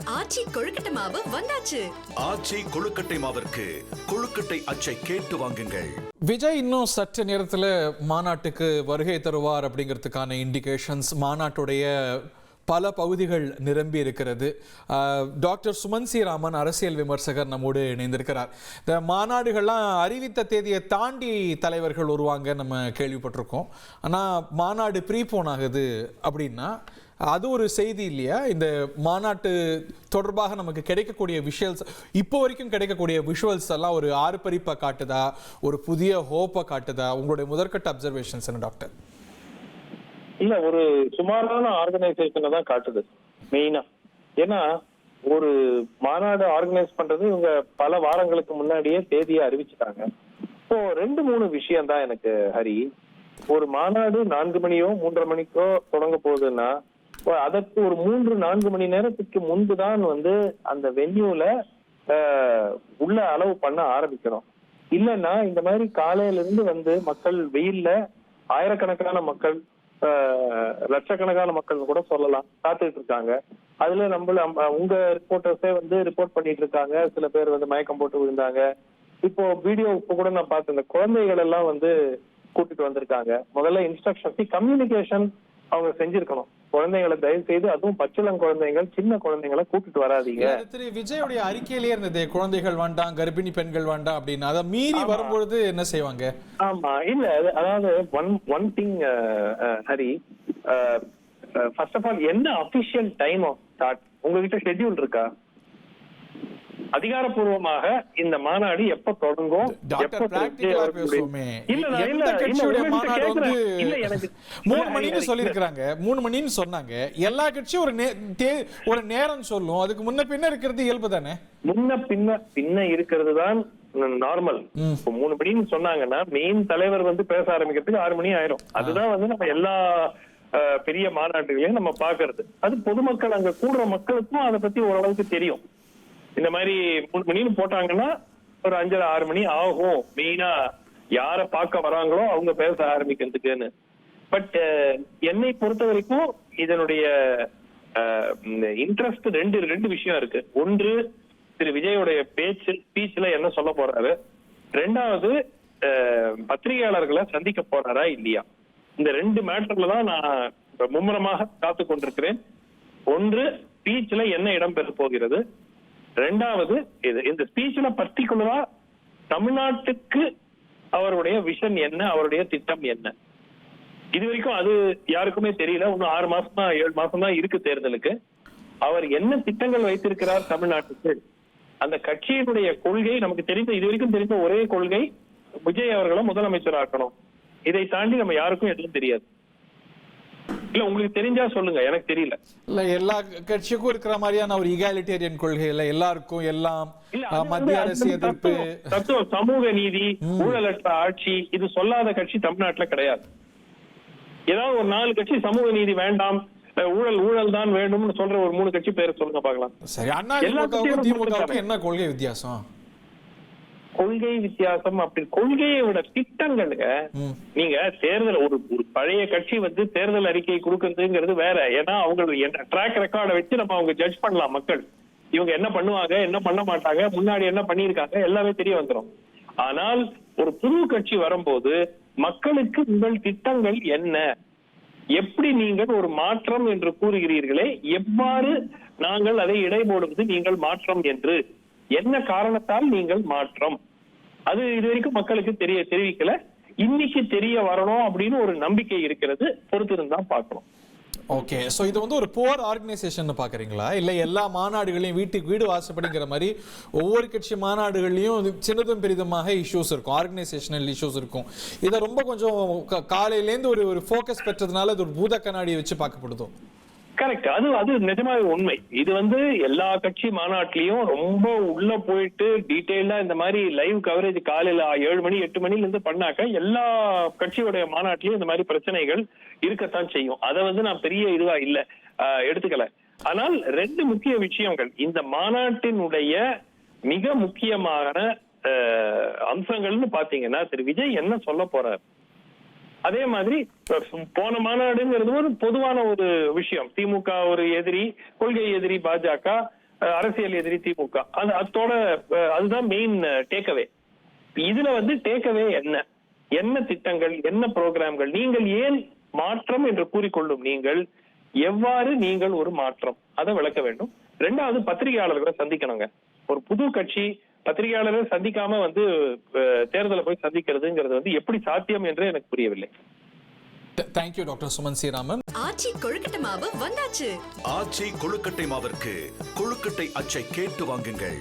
ஆச்சி கொழுக்கட்டை மாவு வந்தாச்சு. ஆச்சி கொழுக்கட்டை மாவிற்கு கொழுக்கட்டை அச்சை கேட்டு வாங்குங்கள். விஜய் இன்னும் சற்று நேரத்தில் மாநாட்டுக்கு வருகை தருவார் அப்படிங்கிறதுக்கான இண்டிகேஷன்ஸ் மாநாட்டுடைய பல பகுதிகள் நிரம்பி இருக்கிறது. டாக்டர் சுமன் சி ராமன் அரசியல் விமர்சகர் நம்மோடு இணைந்திருக்கிறார். இந்த மாநாடுகள்லாம் அறிவித்த தேதியை தாண்டி தலைவர்கள் வருவாங்க நம்ம கேள்விப்பட்டிருக்கோம். ஆனால் மாநாடு ப்ரீபோன் ஆகுது அப்படின்னா அது ஒரு செய்தி இல்லையா? இந்த மாநாட்டு தொடர்பாக நமக்கு கிடைக்கக்கூடிய விஷுவல்ஸ், இப்போ வரைக்கும் கிடைக்கக்கூடிய விஷுவல்ஸ் எல்லாம் ஒரு ஆர்ப்பரிப்பை காட்டுதா, ஒரு புதிய ஹோப்பை காட்டுதா? உங்களுடைய முதற்கட்ட அப்சர்வேஷன்ஸ் என்ன டாக்டர்? இல்ல, ஒரு சுமாரான ஆர்கனைசேஷனை தான் காட்டுது மெயினா. ஏன்னா ஒரு மாநாடு ஆர்கனைஸ் பண்றது இவங்க பல வாரங்களுக்கு முன்னாடியே தேதியை அறிவிச்சுட்டாங்க. இப்போ 2-3 விஷயம் தான் எனக்கு ஹரி. ஒரு மாநாடு 4 மணியோ 3:30 மணிக்கோ தொடங்க போகுதுன்னா அதற்கு ஒரு 3-4 மணி நேரத்துக்கு முன்பு தான் அந்த வென்யூல உள்ள அளவு பண்ண ஆரம்பிக்கணும். இல்லைன்னா இந்த மாதிரி காலையில இருந்து மக்கள் வெயில்ல ஆயிரக்கணக்கான மக்கள், லட்சக்கணக்கான மக்கள் கூட சொல்லலாம் காத்துட்டு இருக்காங்க. அதுல உங்க ரிப்போர்ட்டர்ஸே ரிப்போர்ட் பண்ணிட்டு இருக்காங்க. சில பேர் மயக்கம் போட்டு விழுந்தாங்க. இப்போ வீடியோ இப்போ கூட நான் பார்த்தேன், இந்த குழந்தைகள் எல்லாம் கூட்டிட்டு வந்திருக்காங்க. முதல்ல இன்ஸ்ட்ரக்ஷன் கம்யூனிகேஷன் அவங்க செஞ்சிருக்கணும். குழந்தைகளை தயவு செய்து, அதுவும் பச்சிளம் குழந்தைகள், சின்ன குழந்தைகளை கூட்டிட்டு வராதீங்க. திரு விஜயோடைய அறிக்கையிலேயே இருந்தது, குழந்தைகள் வேண்டாம், கர்ப்பிணி பெண்கள் வேண்டாம் அப்படின்னு. அதை மீறி வரும்பொழுது என்ன செய்வாங்க? ஆமா, இல்ல அதாவது one thing Hari, first of all என்ன அபிஷியல் டைம் ஆஃப் ஸ்டார்ட் உங்ககிட்ட ஷெட்யூல் இருக்கா? அதிகாரப்பூர்வமாக இந்த மாநாடு எப்ப தொடங்கும்? 3 மணின்னு சொல்லிருக்காங்க. 3 மணின்னு சொன்னாங்க. எல்லா கட்சியும் ஒரு நேரம் சொல்லும். அதுக்கு முன்ன பின்ன இருக்கிறது இயல்பு தானே. முன்ன பின்ன இருக்கிறது தான் நார்மல். 3 மணின்னு சொன்னாங்கன்னா மெயின் தலைவர் பேச ஆரம்பிக்கிறதுக்கு 6 மணி ஆயிரும். அதுதான் நம்ம எல்லா பெரிய மாநாட்டுகளையும் நம்ம பாக்குறது. அது பொதுமக்கள், அங்க கூடுற மக்களுக்கும் அதை பத்தி ஓரளவுக்கு தெரியும். இந்த மாதிரி 3 மணின்னு போட்டாங்கன்னா ஒரு 5-6 மணி ஆகும் மெயினா யார பார்க்க வராங்களோ அவங்க பேச ஆரம்பிக்கிறதுக்குன்னு. பட் என்னை பொறுத்த வரைக்கும் இதனுடைய இன்ட்ரெஸ்ட் ரெண்டு விஷயம் இருக்கு. ஒன்று, திரு விஜயோடைய ஸ்பீச்ல என்ன சொல்ல போறாரு. 2வது, பத்திரிகையாளர்களை சந்திக்க போறாரா இல்லையா. இந்த 2 மேட்டர்ல தான் நான் மும்முரமாக காத்து கொண்டிருக்கிறேன். ஒன்று, ஸ்பீச்ல என்ன இடம் பெற போகிறது. 2வது, இந்த ஸ்பீச்ல பர்டிகுலரா தமிழ்நாட்டுக்கு அவருடைய விஷன் என்ன, அவருடைய திட்டம் என்ன. இது வரைக்கும் அது யாருக்குமே தெரியல. இன்னும் 6 மாசம் தான் 7 மாசம் தான் இருக்கு தேர்தலுக்கு. அவர் என்ன திட்டங்கள் வைத்திருக்கிறார் தமிழ்நாட்டுக்கு, அந்த கட்சியினுடைய கொள்கை நமக்கு தெரிந்த, இது வரைக்கும் தெரிந்த ஒரே கொள்கை விஜய் அவர்களை முதலமைச்சர் ஆக்கணும். இதை தாண்டி நம்ம யாருக்கும் எதுவும் தெரியாது. இல்ல, உங்களுக்கு தெரிஞ்சா சொல்லுங்க, எனக்கு தெரியல. இல்ல, எல்லா கட்சிக்கும் இருக்கிற மாதிரியான ஒரு ஈகாலிட்டேரியன் கொள்கை இல்ல, எல்லாருக்கும் எல்லாம் மத்திய அரசு எதிர்ப்பு, தத்துவம், சமூக நீதி, ஊழலற்ற ஆட்சி, இது சொல்லாத கட்சி தமிழ்நாட்டுல கிடையாது. ஏதாவது ஒரு 4 கட்சி சமூக நீதி வேண்டாம், ஊழல் தான் வேண்டும்னு சொல்ற ஒரு 3 கட்சி பேரை சொல்லுங்க பாக்கலாம். சரி, அண்ணா திமுக என்ன கொள்கை வித்தியாசம்? கொள்கை வித்தியாசம் அப்படி கொள்கையை விட திட்டங்களுங்க. நீங்க தேர்தல், ஒரு பழைய கட்சி தேர்தல் அறிக்கை கொடுக்கறதுங்கிறது வேற. ஏன்னா அவங்க ட்ராக் ரெக்கார்டை வச்சு நம்ம அவங்க ஜட்ஜ் பண்ணலாம். மக்கள் இவங்க என்ன பண்ணுவாங்க, என்ன பண்ண மாட்டாங்க, முன்னாடி என்ன பண்ணிருக்காங்க, எல்லாமே தெரிய வந்துடும். ஆனால் ஒரு புது கட்சி வரும்போது மக்களுக்கு உங்கள் திட்டங்கள் என்ன, எப்படி நீங்கள் ஒரு மாற்றம் என்று கூறுகிறீர்களே, எவ்வாறு நாங்கள் அதை இடைபோடுவது நீங்கள் மாற்றம் என்று, என்ன காரணத்தால் நீங்கள் மாற்றம், அது இதுவரைக்கும் மக்களுக்கு தெரிவிக்கல. இன்னைக்கு தெரிய வரணும் அப்படின்னு ஒரு நம்பிக்கை இருக்கிறது. பொறுத்திருந்தா பார்க்கணும். ஓகே, சோ இது ஒரு போர் ஆர்கனைசேஷன் பாக்குறீங்களா? இல்ல எல்லா மாநாடுகளையும் வீட்டுக்கு வீடு வாசப்படிங்கிற மாதிரி ஒவ்வொரு கட்சி மாநாடுகள்லயும் சின்னதும் பெரிதுமாக இஷ்யூஸ் இருக்கும், ஆர்கனைசேஷனல் இஷ்யூஸ் இருக்கும். இதை ரொம்ப கொஞ்சம் காலையிலேருந்து ஒரு ஃபோக்கஸ் பெற்றதுனால அது ஒரு பூத கண்ணாடியை வச்சு பார்க்கப்படுதோ? கரெக்ட். அது நிஜமாவே உண்மை. இது எல்லா கட்சி மாநாட்டிலையும் ரொம்ப உள்ள போயிட்டு டீடைல்டா இந்த மாதிரி லைவ் கவரேஜ் காலையில 7 மணி 8 மணில இருந்து பண்ணாக்க எல்லா கட்சியோடைய மாநாட்டிலையும் இந்த மாதிரி பிரச்சனைகள் இருக்கத்தான் செய்யும். அதை நான் பெரிய இதுவா இல்ல எடுத்துக்கல. ஆனால் 2 முக்கிய விஷயங்கள் இந்த மாநாட்டினுடைய மிக முக்கியமான அம்சங்கள்னு பாத்தீங்கன்னா, திரு விஜய் என்ன சொல்ல போறார். அதே மாதிரி போன மாநாடுங்கிறது ஒரு பொதுவான ஒரு விஷயம். திமுக ஒரு எதிரி, கொள்கை எதிரி பாஜக, அரசியல் எதிரி திமுக. அதோட அதுதான் மெயின் டேக்அவே. இதுல வந்து டேக்அவே என்ன திட்டங்கள், என்ன புரோகிராம்கள், நீங்கள் ஏன் மாற்றம் என்று கூறிக்கொள்ளும் நீங்கள் எவ்வாறு நீங்கள் ஒரு மாற்றம் அதை விளக்க வேண்டும். 2வது பத்திரிகையாளர்களை சந்திக்கணுங்க. ஒரு புது கட்சி பத்திரிகையாளர்களை சந்திக்காம வந்து தேர்தலை போய் சந்திக்கிறதுங்கிறது வந்து எப்படி சாத்தியம் என்று எனக்கு புரியவில்லை. Thank you doctor Suman C Raman. Aachi கொழுக்கட்டை மாவு வந்தாச்சு. ஆச்சி கொழுக்கட்டை மாவிற்கு கொழுக்கட்டை அச்சை கேட்டு வாங்குங்கள்.